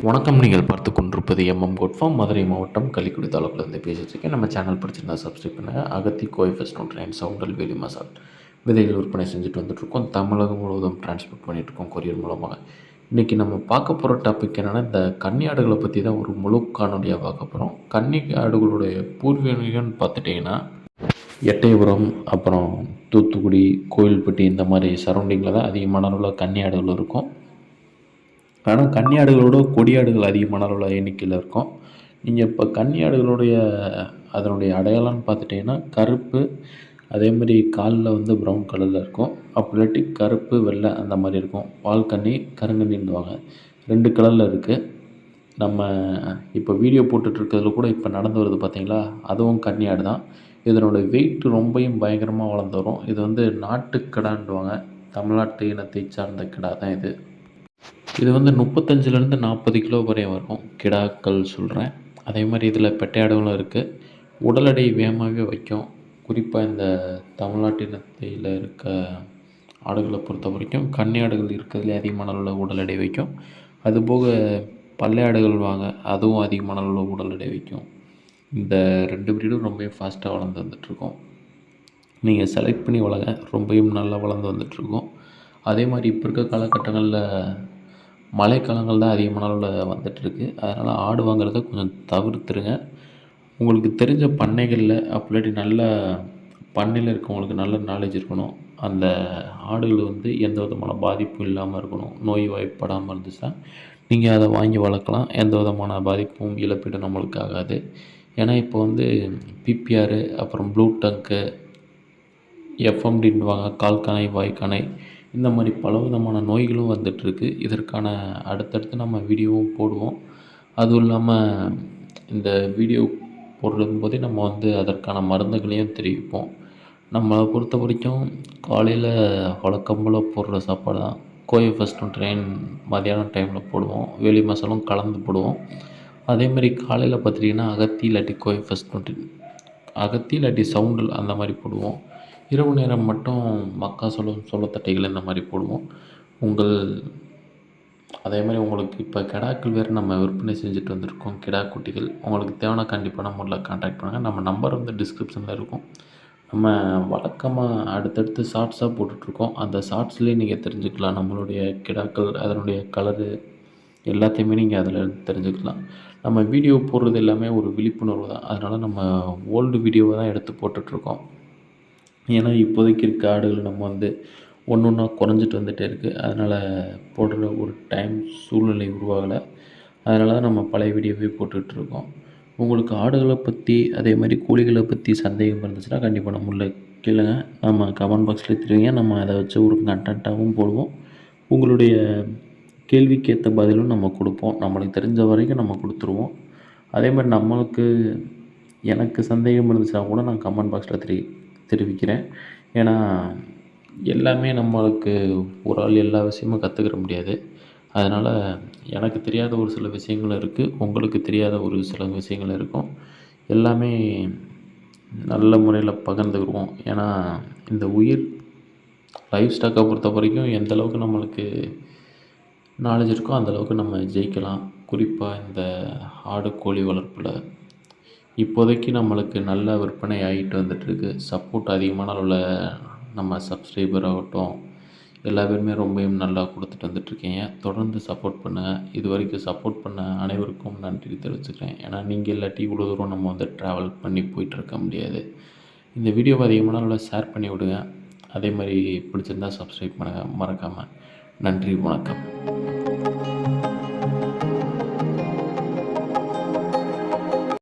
வணக்கம். நீங்கள் பார்த்து கொண்டிருப்பது கோட் ஃபார்ம், மதுரை மாவட்டம் கள்ளிக்குடி தாலுக்கிலேருந்து பேசிகிட்ருக்கேன். நம்ம சேனல் பிடிச்சிருந்தா சப்ஸ்கிரைப் பண்ணுங்கள். அகத்தி கோயஃபஸ்ட் நூட்ரைன் சவுண்டல் வேலி மசால் விதைகள் விற்பனை செஞ்சுட்டு வந்துட்டுருக்கோம். தமிழகம் முழுவதும் டிரான்ஸ்போர்ட் பண்ணிகிட்ருக்கோம் கொரியர் மூலமாக. இன்றைக்கி நம்ம பார்க்க போகிற டாபிக் என்னென்னா, இந்த கன்னி ஆடுகளை பற்றி தான் ஒரு முழு காணொலியாக பார்க்க போகிறோம். கன்னி ஆடுகளுடைய பூர்வீகம்னு பார்த்துட்டிங்கன்னா எட்டயபுரம், அப்புறம் தூத்துக்குடி, கோவில்பட்டி இந்த மாதிரி சரௌண்டிங்கில் தான் அதிகமான அளவில் கன்னி ஆடுகள் இருக்கும். ஆனால் கன்னி ஆடுகளோட கொடி ஆடுகள் அதிகமான அளவில் எண்ணிக்கையில் இருக்கும். நீங்கள் இப்போ கன்னி ஆடுகளுடைய அதனுடைய அடையாளம்னு பார்த்துட்டிங்கன்னா கருப்பு, அதேமாதிரி காலில் வந்து ப்ரௌன் கலரில் இருக்கும். அப்படி இல்லாட்டி கருப்பு, வெள்ளை அந்த மாதிரி இருக்கும். பால் கன்னி, கருங்கன்னின்னுவாங்க. 2 கலரில் இருக்குது. நம்ம இப்போ வீடியோ போட்டுட்ருக்கிறதுல கூட இப்போ நடந்து வருது பார்த்தீங்களா, அதுவும் கன்னி ஆடு தான். இதனோட வெயிட் ரொம்பவும் பயங்கரமாக வளர்ந்து வரும். இது வந்து நாட்டுக்கிடான்னுவாங்க. தமிழ்நாட்டு இனத்தை சார்ந்த கிடா தான் இது. இது வந்து 35லேருந்து 40 கிலோ வரை வரும். கிடாக்கள் சொல்கிறேன். அதே மாதிரி இதில் பெட்டை ஆடுகளும் இருக்குது. உடல் எடை வேகமாகவே வைக்கும். குறிப்பாக இந்த தமிழ்நாட்டு இனத்தில் இருக்க ஆடுகளை பொறுத்த வரைக்கும் கன்னி ஆடுகள் இருக்கிறதுலே அதிகமான அளவில் உடல் எடை வைக்கும். அதுபோக பல்லை ஆடுகள் வாங்க, அதுவும் அதிகமான அளவில் உடல் எடை வைக்கும். இந்த 2 ப்ரீடும் ரொம்பவே ஃபாஸ்ட்டாக வளர்ந்து வந்துட்டுருக்கோம். நீங்கள் செலக்ட் பண்ணி வளங்க, ரொம்பவும் நல்லா வளர்ந்து வந்துட்டுருக்கோம். அதே மாதிரி இப்போ இருக்க காலகட்டங்களில் மழைக்காலங்கள் தான் அதிகமான அளவில் வந்துட்டுருக்கு. அதனால் ஆடு வாங்குறத கொஞ்சம் தவிர்த்துருங்க. உங்களுக்கு தெரிஞ்ச பண்ணைகளில் அப்படி நல்ல பண்ணையில் இருக்கவங்களுக்கு நல்ல நாலேஜ் இருக்கணும். அந்த ஆடுகள் வந்து எந்த விதமான பாதிப்பும் இல்லாமல் இருக்கணும். நோய் வாய்ப்படாமல் இருந்துச்சுன்னா நீங்கள் அதை வாங்கி வளர்க்கலாம். எந்த விதமான பாதிப்பும் இழப்பீடும் நம்மளுக்கு ஆகாது. ஏன்னா இப்போ வந்து பிபிஆர், அப்புறம் ப்ளூ டங்க்கு, எஃப்எம்டின்னுவாங்க, கால்கணை, வாய்க்கணை, இந்த மாதிரி பலவிதமான நோய்களும் வந்துட்டுருக்கு. இதற்கான அடுத்தடுத்து நம்ம வீடியோவும் போடுவோம். அதுவும் இல்லாமல் இந்த வீடியோ போடும்போதே நம்ம வந்து அதற்கான மருந்துகளையும் தெரிவிப்போம். நம்மளை பொறுத்த வரைக்கும் காலையில் வழக்கம் போல் போடுற சாப்பாடு தான். கோயஃபஸ்ட் நூட்ரைன் மதியானம் டைமில் போடுவோம். வேலி மசாலும் கலந்து போடுவோம். அதேமாதிரி காலையில் பார்த்துட்டிங்கன்னா அகத்தி இல்லாட்டி கோயஃபஸ்ட் நூட்ரைன், அகத்தி இல்லாட்டி சவுண்டல் அந்த மாதிரி போடுவோம். இரவு நேரம் மட்டும் மக்காசோளம், சோளத்தட்டைகள் இந்த மாதிரி போடுவோம். அதே மாதிரி உங்களுக்கு இப்போ கிடாக்கள் வேறு நம்ம விற்பனை செஞ்சுட்டு வந்திருக்கோம். கிடா குட்டிகள் உங்களுக்கு தேவைன்னா கண்டிப்பான முறையில் கான்டாக்ட் பண்ணுங்கள். நம்ம நம்பர் வந்து டிஸ்கிரிப்ஷனில் இருக்கும். நம்ம வழக்கமாக அடுத்தடுத்து ஷார்ட்ஸாக போட்டுட்ருக்கோம். அந்த ஷார்ட்ஸ்லேயே நீங்கள் தெரிஞ்சுக்கலாம். நம்மளுடைய கிடாக்கள் அதனுடைய கலரு எல்லாத்தையுமே நீங்கள் அதில் தெரிஞ்சுக்கலாம். நம்ம வீடியோ போடுறது எல்லாமே ஒரு விழிப்புணர்வு தான். அதனால் நம்ம ஓல்டு வீடியோவை தான் எடுத்து போட்டுட்ருக்கோம். ஏன்னா இப்போதைக்கு இருக்க ஆடுகள் நம்ம வந்து ஒன்று ஒன்றா குறைஞ்சிட்டு வந்துகிட்டே இருக்குது. அதனால் போடுற ஒரு டைம் சூழ்நிலை உருவாகலை. அதனால தான் நம்ம பழைய வீடியோவே போட்டுட்ருக்கோம். உங்களுக்கு ஆடுகளை பற்றி அதே மாதிரி கோழிகளை பற்றி சந்தேகம் இருந்துச்சுன்னா கண்டிப்பாக நம்மள கேளுங்க. நம்ம கமெண்ட் பாக்ஸில் தெரிவிங்க. நம்ம அதை வச்சு ஒரு கண்டென்ட்டாகவும் போடுவோம். உங்களுடைய கேள்விக்கேற்ற பதிலும் நம்ம கொடுப்போம். நம்மளுக்கு தெரிஞ்ச வரைக்கும் நம்ம கொடுத்துருவோம். அதே மாதிரி எனக்கு சந்தேகம் இருந்துச்சுன்னா கூட நான் கமெண்ட் பாக்ஸில் தெரிவிக்கிறேன். ஏன்னா எல்லாமே நம்மளுக்கு ஒரு ஆள் எல்லா விஷயமும் கற்றுக்கிற முடியாது. அதனால் எனக்கு தெரியாத ஒரு சில விஷயங்களும் இருக்குது. உங்களுக்கு தெரியாத ஒரு சில விஷயங்கள் இருக்கும். எல்லாமே நல்ல முறையில் பகிர்ந்துக்கிடுவோம். ஏன்னா இந்த உயிர் லைஃப் ஸ்டாக்கை பொறுத்த வரைக்கும் எந்த அளவுக்கு நம்மளுக்கு நாலேஜ் இருக்கோ அந்தளவுக்கு நம்ம ஜெயிக்கலாம். குறிப்பாக இந்த ஆடு கோழி வளர்ப்பில் இப்போதைக்கு நம்மளுக்கு நல்ல விற்பனை ஆகிட்டு வந்துட்டுருக்கு. சப்போர்ட் அதிகமான அளவில் நம்ம சப்ஸ்கிரைபர் ஆகட்டும், எல்லா பேருமே ரொம்பவும் நல்லா கொடுத்துட்டு வந்துட்டுருக்கீங்க. தொடர்ந்து சப்போர்ட் பண்ணுங்கள். இது வரைக்கும் சப்போர்ட் பண்ண அனைவருக்கும் நன்றி தெரிவிச்சுக்கிறேன். ஏன்னா நீங்கள் இல்லாட்டி இவ்வளோ தூரம் நம்ம வந்து ட்ராவல் பண்ணி போயிட்டுருக்க முடியாது. இந்த வீடியோவை அதிகமான அளவில் ஷேர் பண்ணி விடுங்க. அதே மாதிரி பிடிச்சிருந்தால் சப்ஸ்கிரைப் பண்ணுங்கள் மறக்காமல். நன்றி, வணக்கம்.